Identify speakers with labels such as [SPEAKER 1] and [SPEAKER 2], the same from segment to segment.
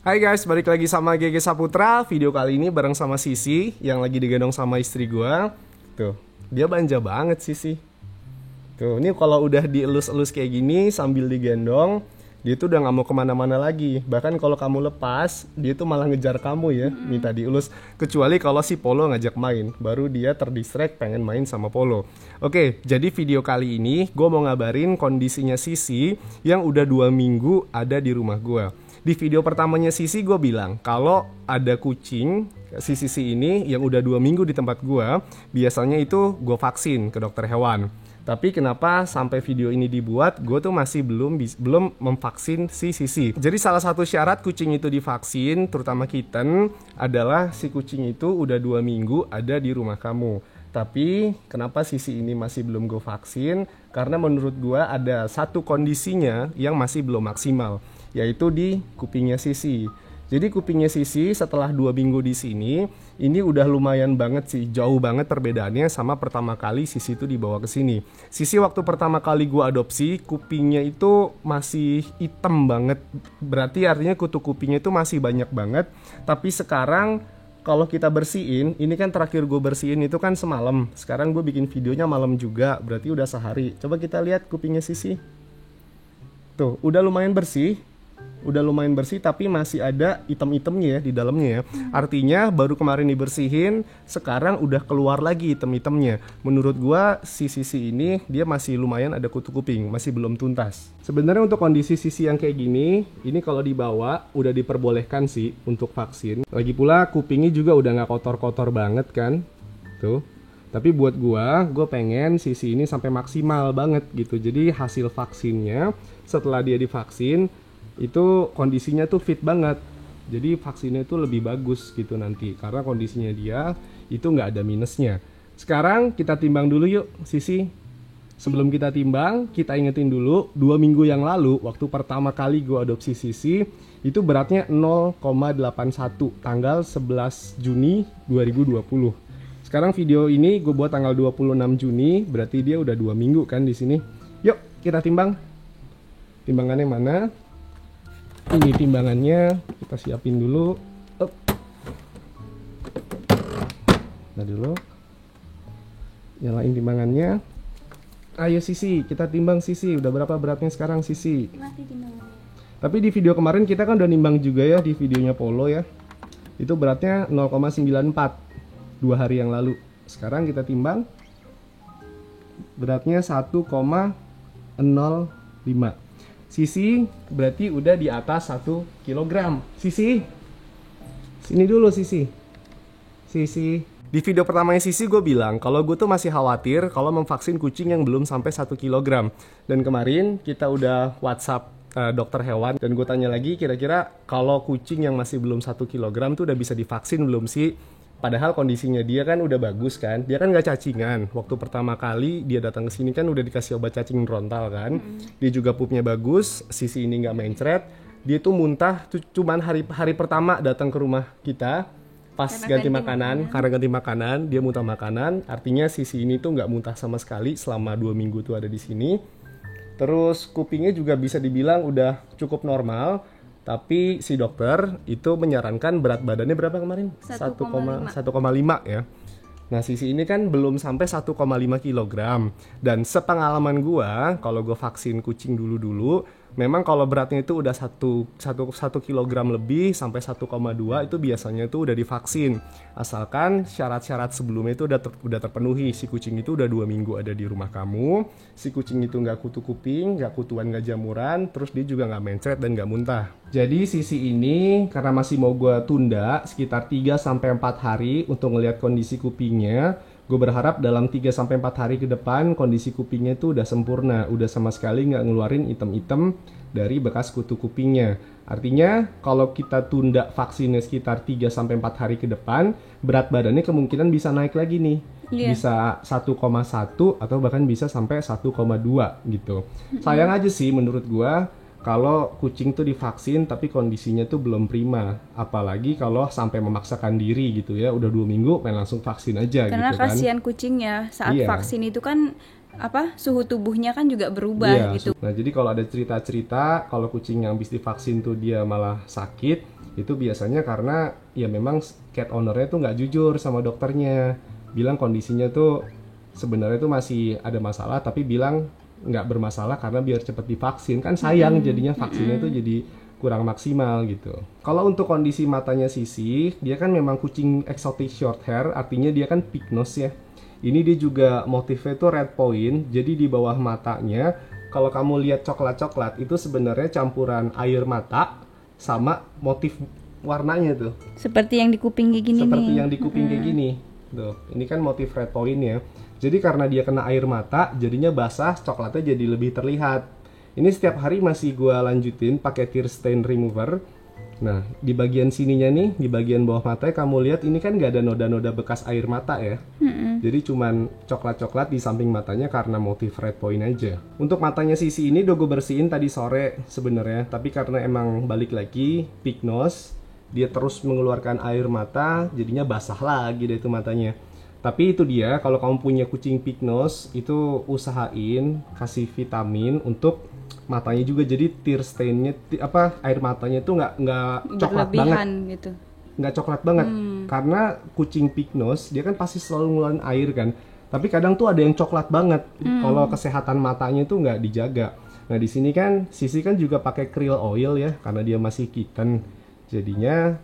[SPEAKER 1] Hai guys, balik lagi sama GG Saputra. Video kali ini bareng sama Sisi yang lagi digendong sama istri gua. Tuh, dia manja banget Sisi. Tuh, ini kalau udah dielus-elus kayak gini sambil digendong, dia tuh udah gak mau kemana-mana lagi. Bahkan kalau kamu lepas, dia tuh malah ngejar kamu ya, minta dielus. Kecuali kalau si Polo ngajak main, baru dia terdistract pengen main sama Polo. Oke, jadi video kali ini gue mau ngabarin kondisinya Sisi yang udah 2 minggu ada di rumah gue. Di video pertamanya Sisi gue bilang kalau ada kucing si Sisi ini yang udah 2 minggu di tempat gue, biasanya itu gue vaksin ke dokter hewan. Tapi kenapa sampai video ini dibuat, gue tuh masih belum memvaksin si Sisi. Jadi salah satu syarat kucing itu divaksin, terutama kitten, adalah si kucing itu udah 2 minggu ada di rumah kamu. Tapi kenapa Sisi ini masih belum gue vaksin? Karena menurut gue ada satu kondisinya yang masih belum maksimal, yaitu di kupingnya Sisi. Jadi kupingnya Sisi setelah 2 minggu di sini, ini udah lumayan banget sih, jauh banget perbedaannya sama pertama kali Sisi itu dibawa ke sini. Sisi waktu pertama kali gua adopsi, kupingnya itu masih hitam banget. Berarti artinya kutu kupingnya itu masih banyak banget. Tapi sekarang kalau kita bersihin, ini kan terakhir gue bersihin itu kan semalam. Sekarang gue bikin videonya malam juga, berarti udah sehari. Coba kita lihat kupingnya Sisi. Tuh, udah lumayan bersih. Tapi masih ada item-itemnya ya di dalamnya ya. Artinya baru kemarin dibersihin, sekarang udah keluar lagi item-itemnya. Menurut gua si Sisi ini dia masih lumayan ada kutu kuping, masih belum tuntas. Sebenarnya untuk kondisi Sisi yang kayak gini, ini kalau dibawa udah diperbolehkan sih untuk vaksin. Lagi pula kupingnya juga udah nggak kotor-kotor banget kan, tuh. Tapi buat gua pengen Sisi ini sampai maksimal banget gitu. Jadi hasil vaksinnya setelah dia divaksin itu kondisinya tuh fit banget, jadi vaksinnya itu lebih bagus gitu nanti karena kondisinya dia itu nggak ada minusnya. Sekarang kita timbang dulu yuk Sisi. Sebelum kita timbang, kita ingetin dulu 2 minggu yang lalu waktu pertama kali gue adopsi Sisi itu beratnya 0,81 tanggal 11 Juni 2020. Sekarang video ini gue buat tanggal 26 Juni, berarti dia udah 2 minggu kan di sini. Yuk kita timbang. Timbangannya mana? Ini timbangannya, kita siapin dulu. Nah dulu, nyalain timbangannya. Ayo Sisi, kita timbang Sisi. Udah berapa beratnya sekarang Sisi? Tapi di video kemarin kita kan udah nimbang juga ya di videonya Polo ya. Itu beratnya 0,94 2 hari yang lalu. Sekarang kita timbang, beratnya 1,05. Sisi berarti udah di atas 1 kg. Sisi, sini dulu Sisi. Di video pertamanya Sisi gue bilang kalau gue tuh masih khawatir kalau memvaksin kucing yang belum sampai 1 kg. Dan kemarin kita udah WhatsApp dokter hewan dan gue tanya lagi kira-kira kalau kucing yang masih belum 1 kg tuh udah bisa divaksin belum sih? Padahal kondisinya dia kan udah bagus kan, dia kan nggak cacingan. Waktu pertama kali dia datang ke sini kan udah dikasih obat cacing frontal kan. Dia juga pupnya bagus, Sisi ini nggak mencret. Dia tuh muntah, cuman hari pertama datang ke rumah kita pas karena ganti makanan dia muntah makanan. Artinya Sisi ini tuh nggak muntah sama sekali selama 2 minggu tuh ada di sini. Terus kupingnya juga bisa dibilang udah cukup normal. Tapi si dokter itu menyarankan berat badannya berapa kemarin? 1,5 ya. Nah Sisi ini kan belum sampai 1,5 kg. Dan sepengalaman gua, kalau gua vaksin kucing dulu, memang kalau beratnya itu udah 1 kg lebih sampai 1,2 itu biasanya itu udah divaksin. Asalkan syarat-syarat sebelumnya itu udah terpenuhi. Si kucing itu udah 2 minggu ada di rumah kamu. Si kucing itu nggak kutu kuping, nggak kutuan, nggak jamuran, terus dia juga nggak mencret dan nggak muntah. Jadi Sisi ini karena masih mau gue tunda sekitar 3-4 hari untuk ngelihat kondisi kupingnya. Gue berharap dalam 3-4 hari ke depan kondisi kupingnya itu udah sempurna, udah sama sekali nggak ngeluarin item-item dari bekas kutu kupingnya. Artinya kalau kita tunda vaksinnya sekitar 3-4 hari ke depan, berat badannya kemungkinan bisa naik lagi nih. Bisa 1,1 atau bahkan bisa sampai 1,2 gitu. Sayang aja sih menurut gue kalau kucing tuh divaksin tapi kondisinya tuh belum prima, apalagi kalau sampai memaksakan diri gitu ya, udah 2 minggu pengen langsung vaksin aja.
[SPEAKER 2] Karena
[SPEAKER 1] gitu kan.
[SPEAKER 2] kasihan kucingnya saat vaksin itu kan suhu tubuhnya kan juga berubah gitu.
[SPEAKER 1] Nah jadi kalau ada cerita-cerita kalau kucing yang habis divaksin tuh dia malah sakit, Itu biasanya karena ya memang cat ownernya tuh nggak jujur sama dokternya, bilang kondisinya tuh sebenarnya tuh masih ada masalah, tapi bilang nggak bermasalah karena biar cepet divaksin. Kan sayang jadinya vaksinnya tuh jadi kurang maksimal gitu. Kalau untuk kondisi matanya Sisi, dia kan memang kucing exotic short hair, artinya dia kan pig nose ya. Ini dia juga motifnya tuh red point, jadi di bawah matanya kalau kamu lihat coklat-coklat itu sebenarnya campuran air mata sama motif warnanya tuh.
[SPEAKER 2] Seperti yang di kuping kayak gini
[SPEAKER 1] Seperti
[SPEAKER 2] nih.
[SPEAKER 1] yang di kuping kayak gini. Tuh, ini kan motif red point ya. Jadi karena dia kena air mata, jadinya basah, coklatnya jadi lebih terlihat. Ini setiap hari masih gua lanjutin pakai tear stain remover. Nah, di bagian sininya nih, di bagian bawah matanya kamu lihat ini kan nggak ada noda-noda bekas air mata ya. Jadi cuman coklat-coklat di samping matanya karena motif red point aja. Untuk matanya Sisi ini udah gue bersihin tadi sore sebenarnya, tapi karena emang balik lagi pig nose, dia terus mengeluarkan air mata, jadinya basah lagi deh itu matanya. Tapi itu dia, kalau kamu punya kucing pig nose, itu usahain kasih vitamin untuk matanya juga, jadi tear stainnya air matanya tuh nggak coklat banget,
[SPEAKER 2] Berlebihan gitu.
[SPEAKER 1] nggak coklat banget. Karena kucing pig nose dia kan pasti selalu ngeluarin air kan, tapi kadang tuh ada yang coklat banget kalau kesehatan matanya tuh nggak dijaga. Nah di sini kan Sisi kan juga pakai krill oil ya, karena dia masih kitten, jadinya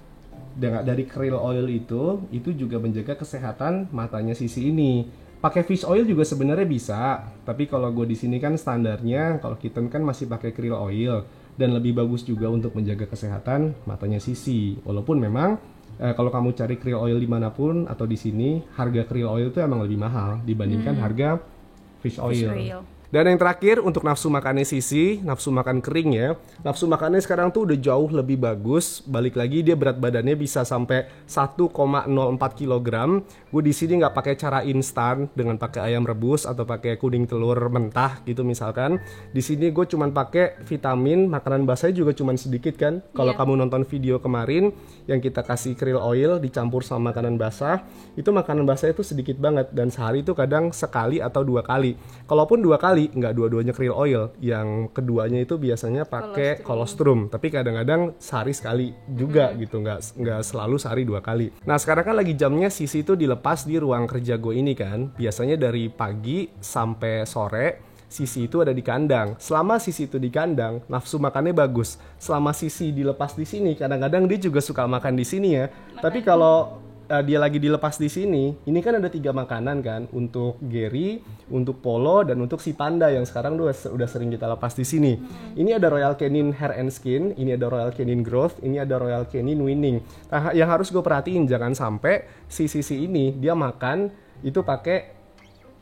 [SPEAKER 1] dari krill oil itu juga menjaga kesehatan matanya Sisi ini. Pakai fish oil juga sebenarnya bisa, tapi kalau gue di sini kan standarnya kalau kitten kan masih pakai krill oil, dan lebih bagus juga untuk menjaga kesehatan matanya Sisi. Walaupun memang kalau kamu cari krill oil dimanapun atau di sini, harga krill oil itu emang lebih mahal dibandingkan harga fish oil. Dan yang terakhir untuk nafsu makannya Sisi, nafsu makan kering ya. Nafsu makannya sekarang tuh udah jauh lebih bagus. Balik lagi dia berat badannya bisa sampai 1,04 kg. Gue di sini nggak pakai cara instan dengan pakai ayam rebus atau pakai kuning telur mentah gitu misalkan. Di sini gue cuman pakai vitamin, makanan basahnya juga cuman sedikit kan. Kalau kamu nonton video kemarin yang kita kasih krill oil dicampur sama makanan basah, itu makanan basahnya itu sedikit banget, dan sehari itu kadang sekali atau 2 kali. Kalaupun 2 kali nggak dua-duanya krill oil, yang keduanya itu biasanya pakai colostrum, tapi kadang-kadang sehari sekali juga gitu, nggak selalu sehari 2 kali. Nah sekarang kan lagi jamnya Sisi itu dilepas di ruang kerja gue ini kan, biasanya dari pagi sampai sore Sisi itu ada di kandang. Selama Sisi itu di kandang, nafsu makannya bagus. Selama Sisi dilepas di sini, kadang-kadang dia juga suka makan di sini ya. Tapi kalau dia lagi dilepas di sini, ini kan ada 3 makanan kan, untuk Gary, untuk Polo, dan untuk si panda yang sekarang udah sering kita lepas di sini. Ini ada Royal Canin Hair and Skin, ini ada Royal Canin Growth, ini ada Royal Canin Winning. Nah, yang harus gue perhatiin jangan sampai si Sisi ini dia makan itu pakai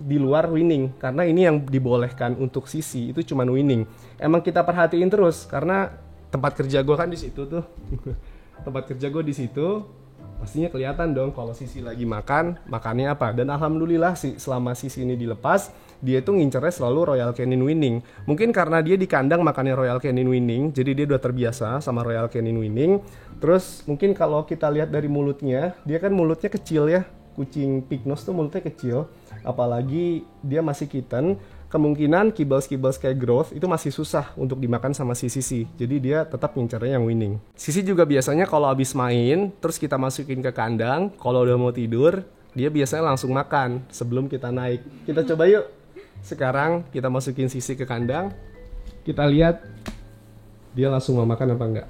[SPEAKER 1] di luar Winning, karena ini yang dibolehkan untuk Sisi itu cuman Winning. Emang kita perhatiin terus karena tempat kerja gue kan di situ tuh. Tempat kerja gue di situ. Pastinya kelihatan dong kalau Sisi lagi makannya apa. Dan alhamdulillah sih selama Sisi ini dilepas, dia itu ngincernya selalu Royal Canin Winning. Mungkin karena dia di kandang makannya Royal Canin Winning, jadi dia udah terbiasa sama Royal Canin Winning. Terus mungkin kalau kita lihat dari mulutnya, dia kan mulutnya kecil ya. Kucing pig nose tuh mulutnya kecil, apalagi dia masih kitten. Kemungkinan kibbles-kibbles kayak Growth itu masih susah untuk dimakan sama si Sisi. Jadi dia tetap ngincernya yang Winning. Sisi juga biasanya kalau habis main, terus kita masukin ke kandang, kalau udah mau tidur, dia biasanya langsung makan sebelum kita naik. Kita coba yuk. Sekarang kita masukin Sisi ke kandang. Kita lihat dia langsung mau makan apa enggak.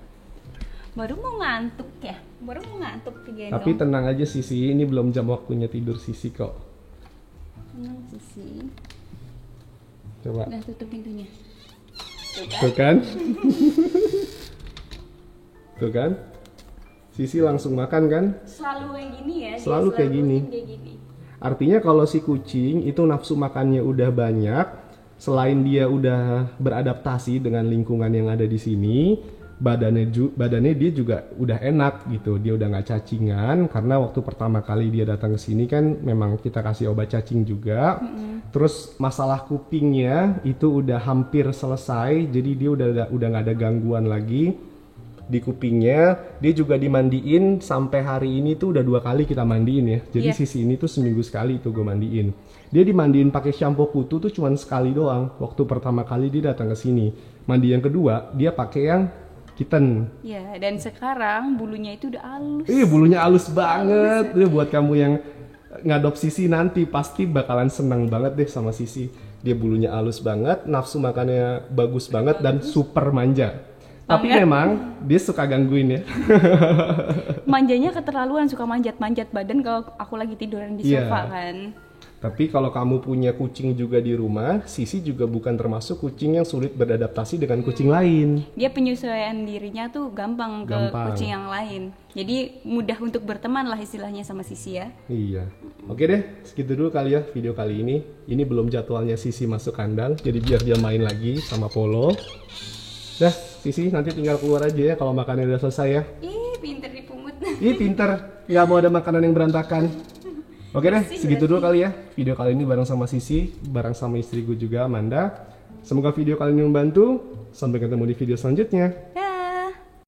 [SPEAKER 2] Baru mau ngantuk ya? Baru mau ngantuk digendong.
[SPEAKER 1] Tapi tenang aja Sisi, ini belum jam waktunya tidur Sisi kok.
[SPEAKER 2] Tenang Sisi.
[SPEAKER 1] Coba.
[SPEAKER 2] Udah tutup pintunya.
[SPEAKER 1] Tuh kan? Tuh kan? Sisi langsung makan kan?
[SPEAKER 2] Selalu kayak gini ya?
[SPEAKER 1] Selalu kayak gini. Artinya kalau si kucing itu nafsu makannya udah banyak, selain dia udah beradaptasi dengan lingkungan yang ada di sini, badannya dia juga udah enak gitu. Dia udah nggak cacingan, karena waktu pertama kali dia datang ke sini kan memang kita kasih obat cacing juga. Terus masalah kupingnya itu udah hampir selesai, jadi dia udah nggak ada gangguan lagi di kupingnya. Dia juga dimandiin sampai hari ini tuh udah 2 kali kita mandiin ya. Jadi Sisi ini tuh seminggu sekali tuh gue mandiin. Dia dimandiin pakai shampoo kutu tuh cuman sekali doang waktu pertama kali dia datang ke sini. Mandi yang kedua dia pakai yang kitten.
[SPEAKER 2] Ya, dan sekarang bulunya itu udah halus.
[SPEAKER 1] Bulunya halus banget. Buat kamu yang ngadop Sisi nanti pasti bakalan senang banget deh sama Sisi. Dia bulunya halus banget, nafsu makannya bagus banget dan super manja. Tapi memang dia suka gangguin ya.
[SPEAKER 2] Manjanya keterlaluan, suka manjat-manjat badan kalau aku lagi tiduran di sofa kan.
[SPEAKER 1] Tapi kalau kamu punya kucing juga di rumah, Sisi juga bukan termasuk kucing yang sulit beradaptasi dengan kucing lain.
[SPEAKER 2] Dia penyesuaian dirinya tuh gampang ke kucing yang lain. Jadi mudah untuk berteman lah istilahnya sama Sisi ya.
[SPEAKER 1] Iya. Oke deh, segitu dulu kali ya video kali ini. Ini belum jadwalnya Sisi masuk kandang, jadi biar dia main lagi sama Polo. Dah, Sisi nanti tinggal keluar aja ya kalau makannya udah selesai ya.
[SPEAKER 2] Ih, pinter dipungut.
[SPEAKER 1] Pinter. Nggak mau ada makanan yang berantakan. Oke deh, segitu dulu kali ya video kali ini bareng sama Sisi, bareng sama istri gue juga Amanda. Semoga video kali ini membantu. Sampai ketemu di video selanjutnya.